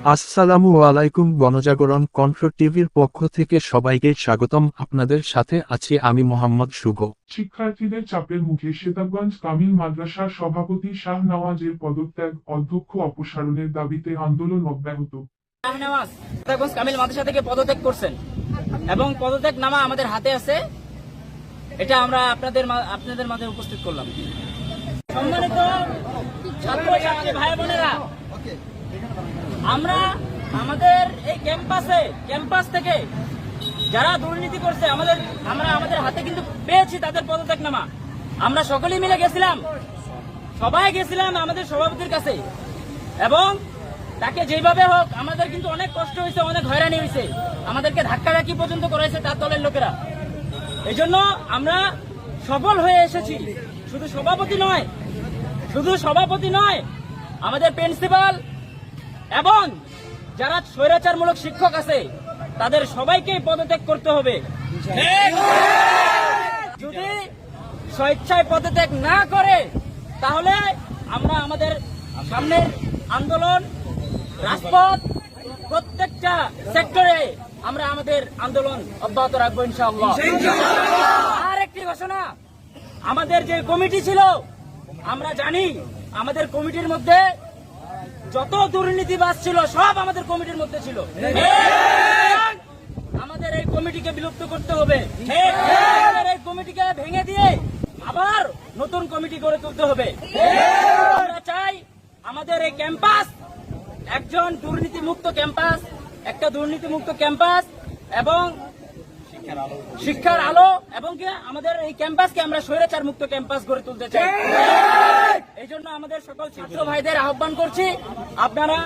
আসসালামু আলাইকুম। গণজাগরণ কণ্ঠ টিভির পক্ষ থেকে সবাইকে স্বাগতম। আপনাদের সাথে আছি আমি মোহাম্মদ শুভ। শিক্ষার্থীদের চাপের মুখে সিতাবগঞ্জ কামিল মাদ্রাসার সভাপতি শাহ নওয়াজের পদত্যাগ, অধ্যক্ষ অপসারণের দাবিতে আন্দোলন অব্যাহত। শাহনেওয়াজ সিতাবগঞ্জ কামিল মাদ্রাসা থেকে পদত্যাগ করছেন এবং পদত্যাগ নামা আমাদের হাতে আছে। এটা আমরা আপনাদের মাঝে উপস্থিত করলাম। সম্মানিত ছাত্রছাত্রী ভাই বোনেরা, আমরা আমাদের এই ক্যাম্পাস থেকে যারা দুর্নীতি করছে আমরা আমাদের হাতে কিন্তু পেয়েছি তাদের পদত্যাগ নামা। আমরা সকলেই মিলে গেছিলাম, সবাই গেছিলাম আমাদের সভাপতির কাছে, এবং তাকে যেভাবে হোক আমাদের কিন্তু অনেক কষ্ট হয়েছে, অনেক হয়রানি হয়েছে, আমাদেরকে ধাক্কাধাক্কি পর্যন্ত করাইছে তার দলের লোকেরা। এই জন্য আমরা সফল হয়ে এসেছি। শুধু সভাপতি নয়, আমাদের প্রিন্সিপাল এবং যারা স্বৈরাচারমূলক শিক্ষক আছে তাদের সবাইকে পদত্যাগ করতে হবে। যদি স্বেচ্ছায় পদত্যাগ না করে তাহলে আমরা আমাদের সামনের আন্দোলন, রাজপথ, প্রত্যেকটা সেক্টরে আমরা আমাদের আন্দোলন অব্যাহত রাখবো ইনশাআল্লাহ। আর একটি ঘোষণা, আমাদের যে কমিটি ছিল, আমরা জানি আমাদের কমিটির মধ্যে যত দুর্নীতিবাজ ছিল সব আমাদের কমিটির মধ্যে ছিল। আমাদের এই কমিটিকে বিলুপ্ত করতে হবে। আমাদের এই কমিটিকে ভেঙে দিয়ে আবার নতুন কমিটি গড়ে তুলতে হবে। আমরা চাই আমাদের এই ক্যাম্পাস একটা দুর্নীতিমুক্ত ক্যাম্পাস এবং শিক্ষার আলো, এবং কি আমাদের এই ক্যাম্পাসকে আমরা স্বৈরাচার মুক্ত ক্যাম্পাস গড়ে তুলতে চাই। এই জন্য আমাদের সকল ছাত্র ভাইদের আহ্বান করছি, আপনারা